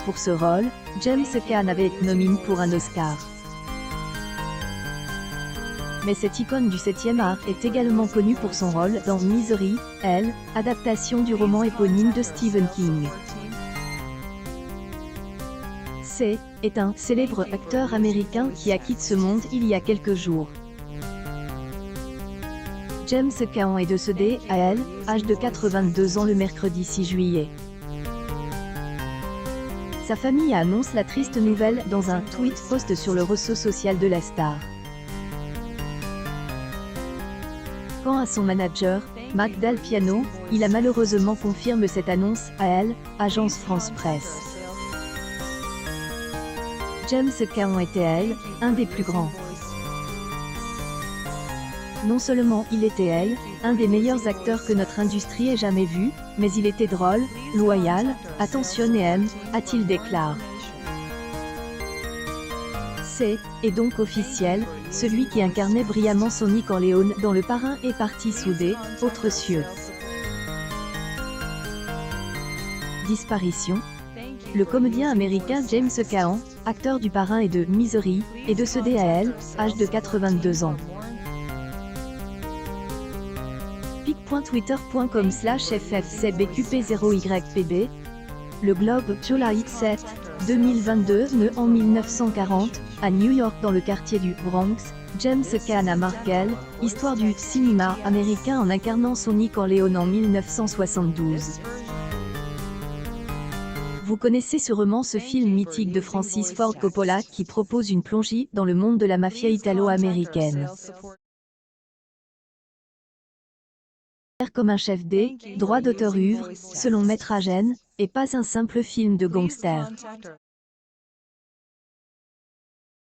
Pour ce rôle, James Caan avait été nominé pour un Oscar. Mais cette icône du 7e art est également connue pour son rôle dans Misery, Elle, adaptation du roman éponyme de Stephen King. C. est un célèbre acteur américain qui a quitté ce monde il y a quelques jours. James Caan est décédé à Elle, âge de 82 ans le mercredi 6 juillet. Sa famille annonce la triste nouvelle dans un tweet post sur le réseau social de la star. Quant à son manager, Mac Dal Piano, il a malheureusement confirmé cette annonce à Elle, agence France Presse. James Caan était Elle, un des plus grands. Non seulement il était Elle, un des meilleurs acteurs que notre industrie ait jamais vu, mais il était drôle, loyal, attentionné et aime, a-t-il déclaré. C'est, et donc officiel, celui qui incarnait brillamment Sonny Corleone dans Le Parrain et Parties soudées, Autres cieux. Disparition. Le comédien américain James Caan, acteur du Parrain et de Misery, est décédé à Elle, âge de 82 ans. pic.twitter.com/ffcbqp0ypb. Le Globe, July 7, 2022. Né en 1940, à New York dans le quartier du Bronx, James Caan a marqué l'histoire du cinéma américain en incarnant Sonny Corleone en 1972. Vous connaissez sûrement ce film mythique de Francis Ford Coppola qui propose une plongée dans le monde de la mafia italo-américaine. Comme un chef des droits d'auteur œuvre, selon Maître Agène, et pas un simple film de gangster.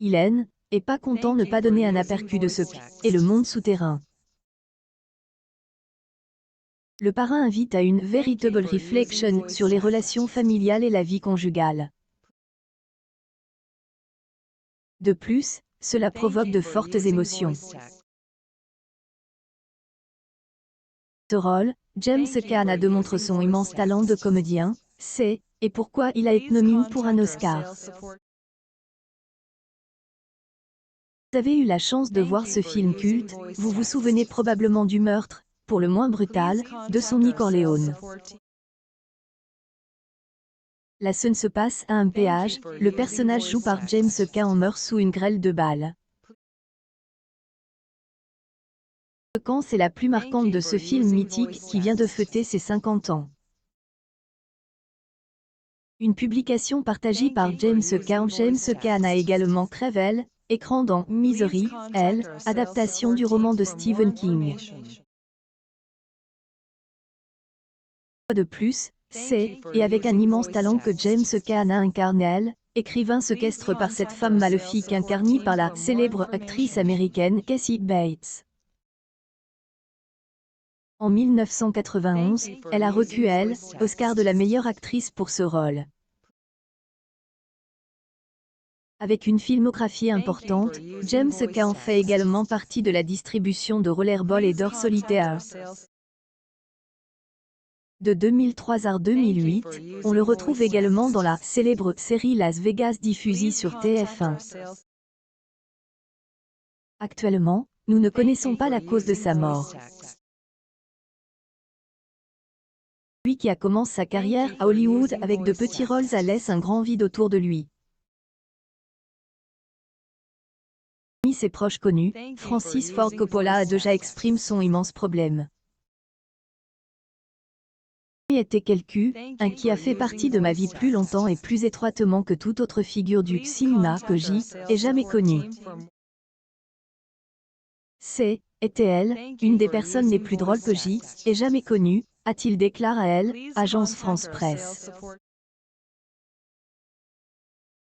Hélène, et pas content ne pas donner un aperçu de ce qu'est le monde souterrain. Le Parrain invite à une véritable réflexion sur les relations familiales et la vie conjugale. De plus, cela provoque de fortes émotions. Ce rôle, James Caan a démontré son immense talent de comédien, c'est, et pourquoi il a été nominé pour un Oscar. Vous avez eu la chance de voir ce film culte, vous vous souvenez probablement du meurtre, pour le moins brutal, de Sonny Corleone. La scène se passe à un péage, le personnage joué par James Caan meurt sous une grêle de balles. C'est la plus marquante de ce film mythique qui vient de fêter ses 50 ans. Une publication partagée par James Caan. James Caan a également créé écran dans Misery, Elle, adaptation du roman de Stephen King. De plus, c'est, et avec un immense talent que James Caan a incarné Elle, écrivain séquestré par cette femme maléfique incarnée par la célèbre actrice américaine Kathy Bates. En 1991, elle a reçu Oscar de la meilleure actrice pour ce rôle. Avec une filmographie importante, James Caan fait également partie de la distribution de Rollerball et d'Or Solitaire. De 2003 à 2008, on le retrouve également dans la célèbre série Las Vegas diffusée sur TF1. Actuellement, nous ne connaissons pas la cause de sa mort. Lui qui a commencé sa carrière à Hollywood avec de petits rôles a laissé un grand vide autour de lui. Parmi ses proches connus, Francis Ford Coppola a déjà exprimé son immense problème. Il était quelqu'un qui a fait partie de ma vie plus longtemps et plus étroitement que toute autre figure du cinéma que j'ai jamais connue. Était Elle, une des personnes les plus drôles que j'ai jamais connues, a-t-il déclaré à Elle, agence France Presse.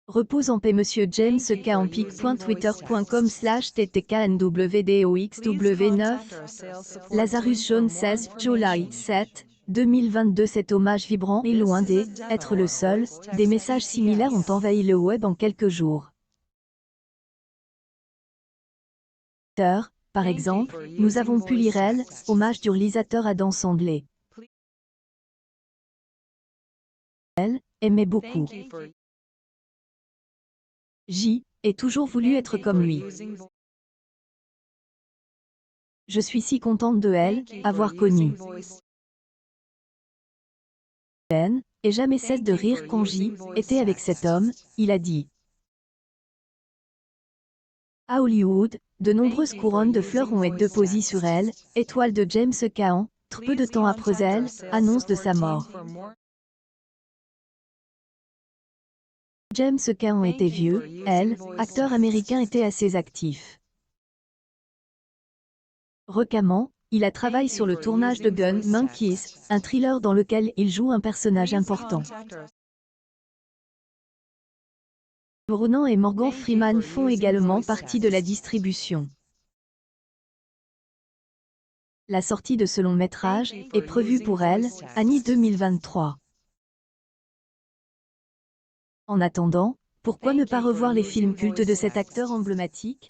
Repose en paix Monsieur James Caan. pic.twitter.com/ttknwdoxw9. Lazarus John 16, July 7, 2022. Cet hommage vibrant est loin d'être le seul. Des messages similaires ont envahi le web en quelques jours. Par exemple, nous avons pu lire Elle, hommage du réalisateur Adam Sandler. Elle aimait beaucoup. J'ai toujours voulu être comme lui. Je suis si contente de elle, avoir connu Ben, et jamais cesse de rire quand était avec cet homme, il a dit. À Hollywood, de nombreuses couronnes de fleurs ont été déposées sur elle, étoile de James Caan, peu de temps après elle, annonce de sa mort. James Caan était vieux, acteur américain était assez actif. Récemment, il a travaillé sur le tournage de Gun Monkeys, un thriller dans lequel il joue un personnage important. Ronan et Morgan Freeman font également partie de la distribution. La sortie de ce long métrage est prévue pour elle, année 2023. En attendant, pourquoi ne pas revoir les films cultes de cet acteur emblématique ?